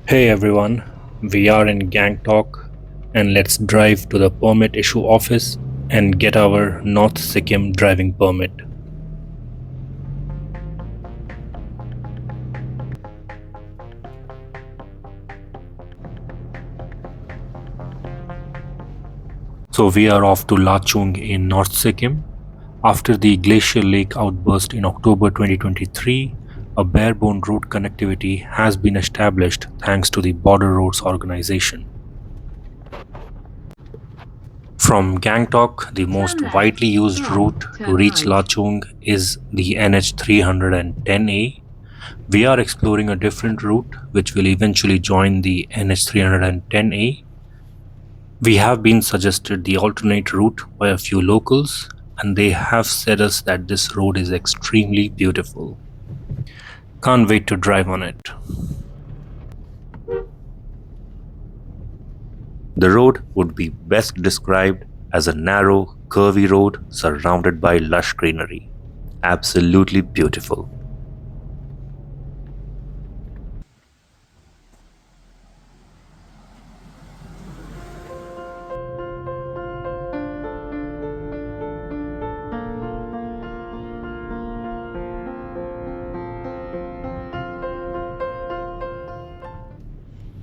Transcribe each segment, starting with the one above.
Hey everyone, we are in Gangtok and let's drive to the permit issue office and get our North Sikkim driving permit. So we are off to Lachung in North Sikkim. After the glacial lake outburst in October 2023, a barebone route connectivity has been established thanks to the Border Roads Organization. From Gangtok, the most widely used route to reach Lachung is the NH 310A. We are exploring a different route which will eventually join the NH 310A. We have been suggested the alternate route by a few locals and they have said us that this road is extremely beautiful. Can't wait to drive on it. The road would be best described as a narrow, curvy road surrounded by lush greenery. Absolutely beautiful.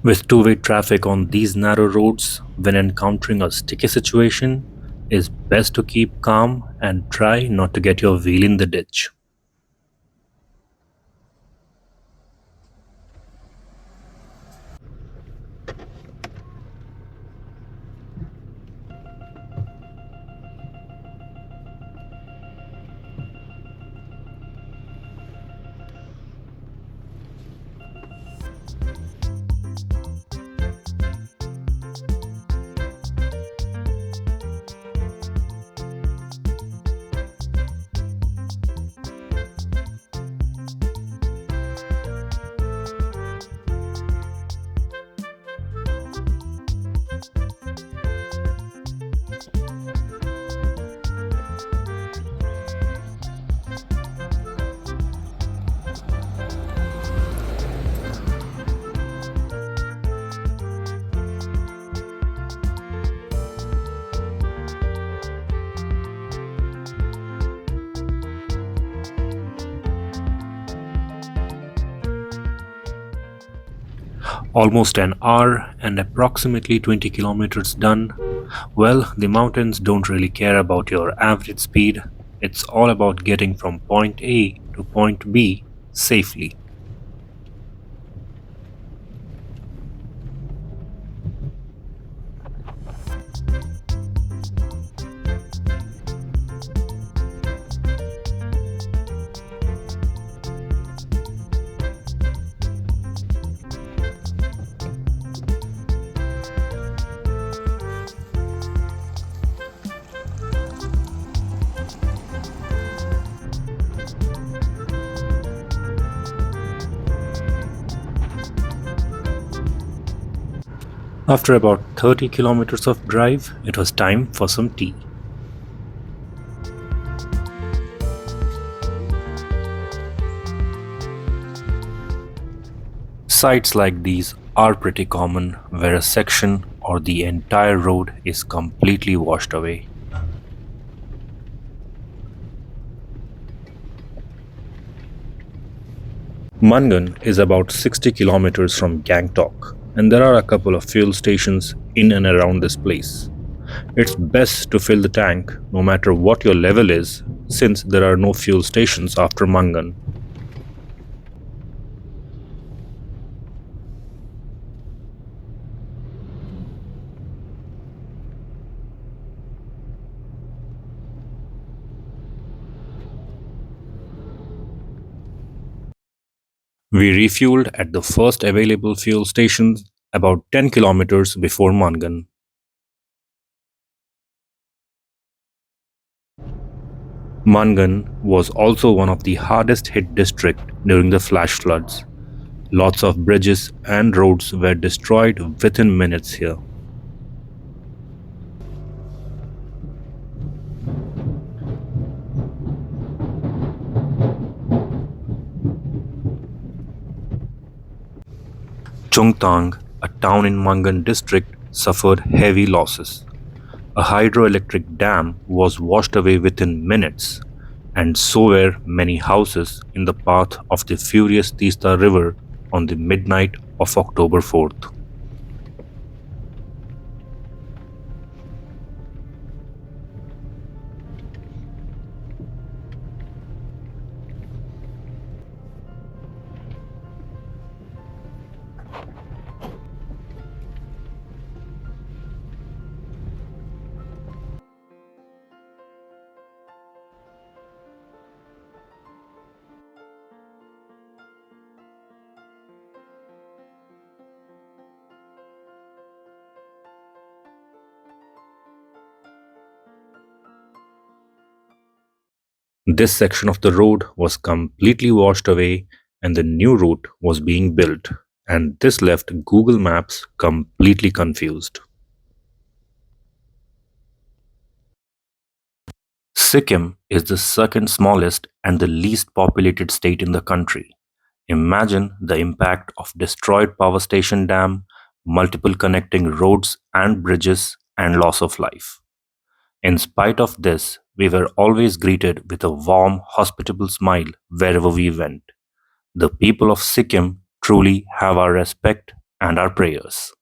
With two-way traffic on these narrow roads, when encountering a sticky situation, it's best to keep calm and try not to get your wheel in the ditch. Almost an hour and approximately 20 kilometers done. Well, the mountains don't really care about your average speed. It's all about getting from point A to point B safely. After about 30 kilometers of drive, it was time for some tea. Sites like these are pretty common where a section or the entire road is completely washed away. Mangan is about 60 kilometers from Gangtok, and there are a couple of fuel stations in and around this place. It's best to fill the tank no matter what your level is, since there are no fuel stations after Mangan. We refueled at the first available fuel station about 10 kilometers before Mangan. Mangan was also one of the hardest hit districts during the flash floods. Lots of bridges and roads were destroyed within minutes here. Chungtang, a town in Mangan district, suffered heavy losses. A hydroelectric dam was washed away within minutes, and so were many houses in the path of the furious Tista River on the midnight of October 4th. This section of the road was completely washed away and the new route was being built, and this left Google Maps completely confused. Sikkim is the second smallest and the least populated state in the country. Imagine the impact of destroyed power station dam, multiple connecting roads and bridges, and loss of life. In spite of this, we were always greeted with a warm, hospitable smile wherever we went. The people of Sikkim truly have our respect and our prayers.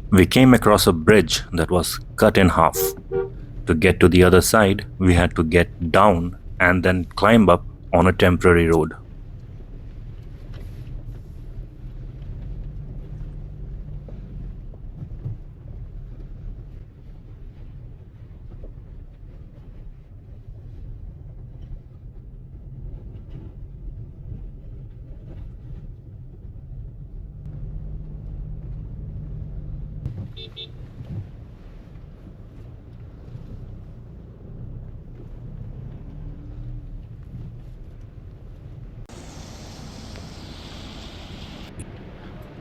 We came across a bridge that was cut in half. To get to the other side, we had to get down and then climb up on a temporary road.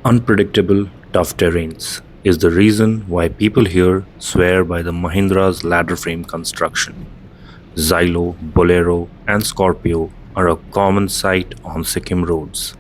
Unpredictable, tough terrains is the reason why people here swear by the Mahindra's ladder frame construction. Xylo, Bolero, and Scorpio are a common sight on Sikkim roads.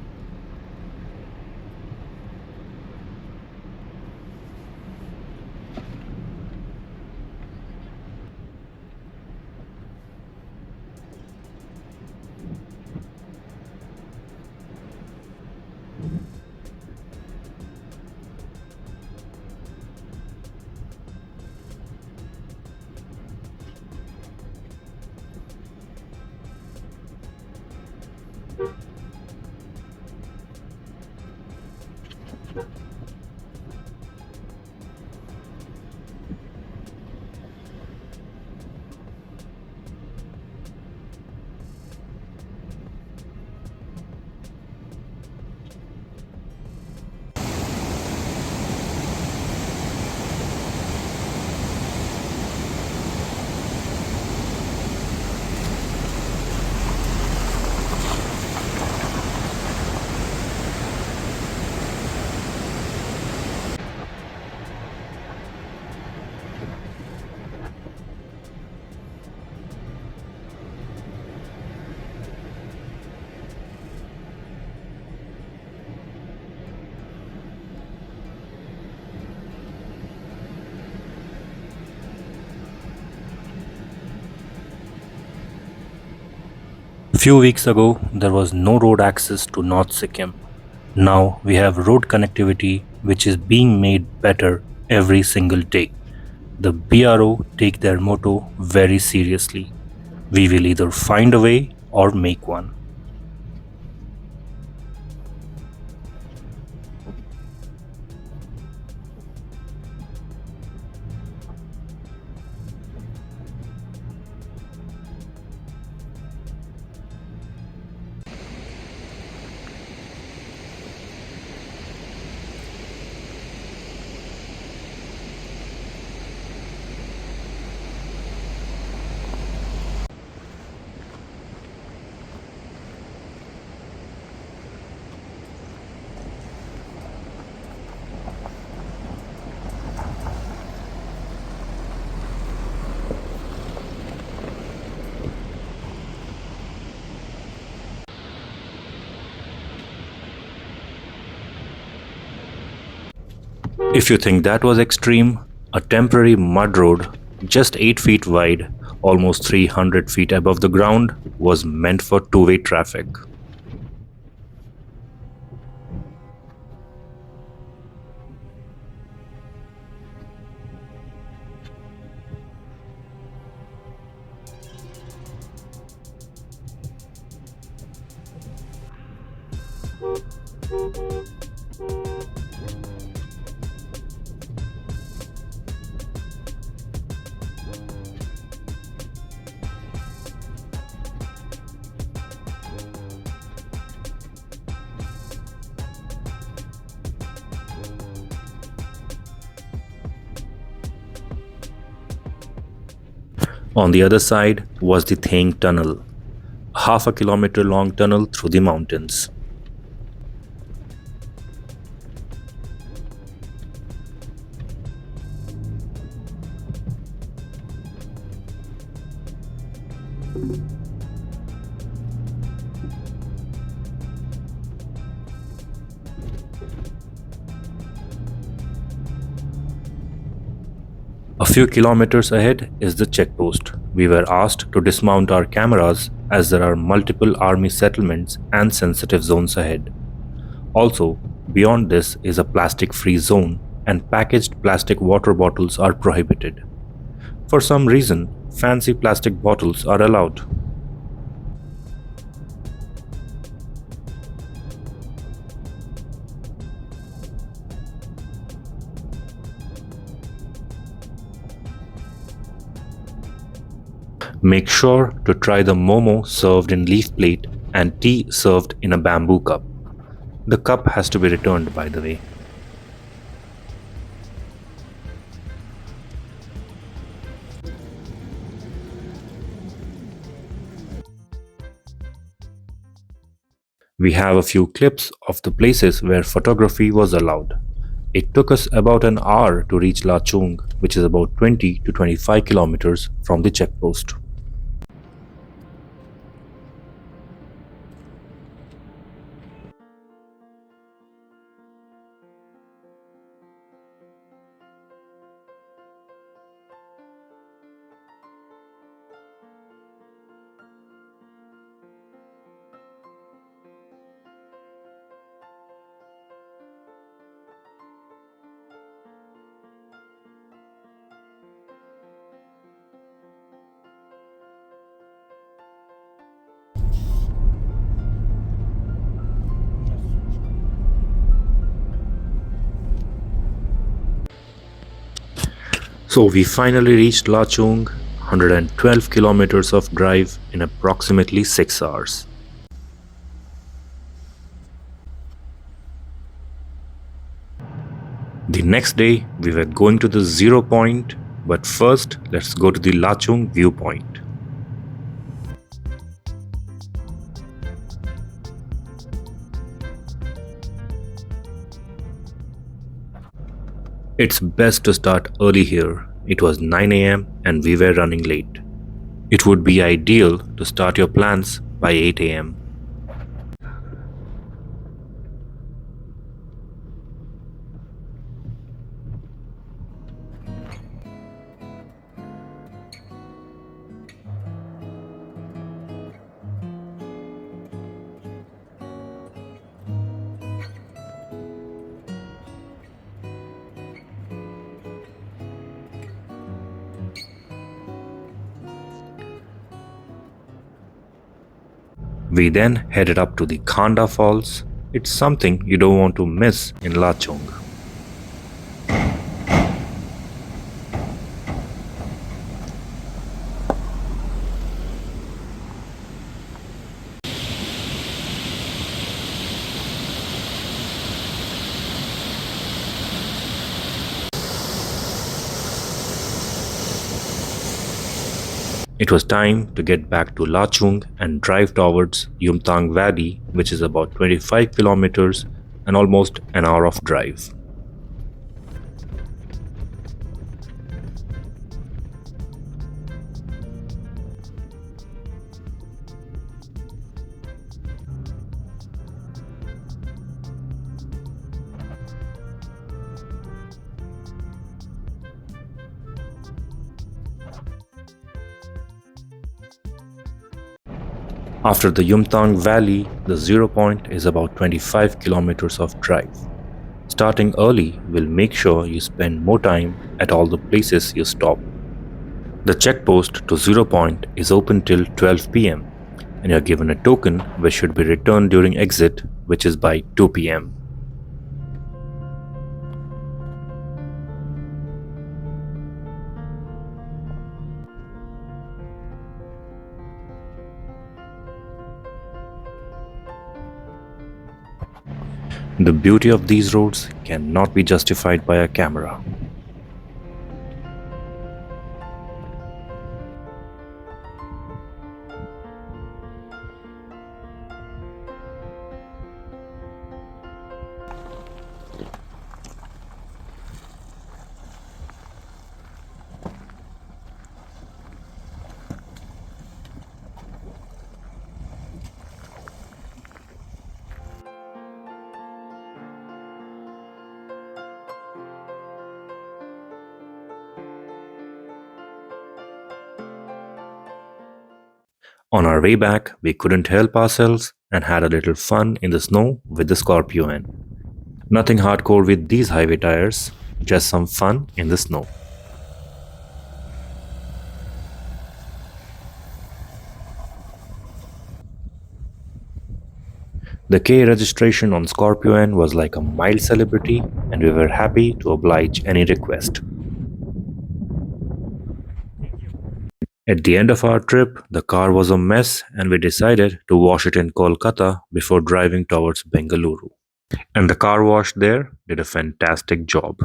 Few weeks ago, there was no road access to North Sikkim. Now we have road connectivity which is being made better every single day. The BRO take their motto very seriously. We will either find a way or make one. If you think that was extreme, a temporary mud road, just 8 feet wide, almost 300 feet above the ground, was meant for two-way traffic. On the other side was the Thang Tunnel, a half a kilometer long tunnel through the mountains. A few kilometers ahead is the checkpost. We were asked to dismount our cameras as there are multiple army settlements and sensitive zones ahead. Also, beyond this is a plastic-free zone and packaged plastic water bottles are prohibited. For some reason, fancy plastic bottles are allowed. Make sure to try the momo served in leaf plate and tea served in a bamboo cup. The cup has to be returned, by the way. We have a few clips of the places where photography was allowed. It took us about an hour to reach Lachung, which is about 20 to 25 kilometers from the checkpost. So we finally reached Lachung, 112 kilometers of drive in approximately 6 hours. The next day we were going to the zero point, but first let's go to the Lachung viewpoint. It's best to start early here. It was 9 a.m. and we were running late. It would be ideal to start your plans by 8 a.m. We then headed up to the Khanda Falls. It's something you don't want to miss in Lachung. It was time to get back to Lachung and drive towards Yumthang Valley, which is about 25 kilometers and almost an hour of drive. After the Yumthang Valley, the zero point is about 25 kilometers of drive. Starting early will make sure you spend more time at all the places you stop. The checkpost to zero point is open till 12 pm and you are given a token which should be returned during exit, which is by 2 pm. The beauty of these roads cannot be justified by a camera. On our way back, we couldn't help ourselves and had a little fun in the snow with the Scorpio-N. Nothing hardcore with these highway tires, just some fun in the snow. The K registration on Scorpio-N was like a mild celebrity and we were happy to oblige any request. At the end of our trip, the car was a mess and we decided to wash it in Kolkata before driving towards Bengaluru. And the car wash there did a fantastic job.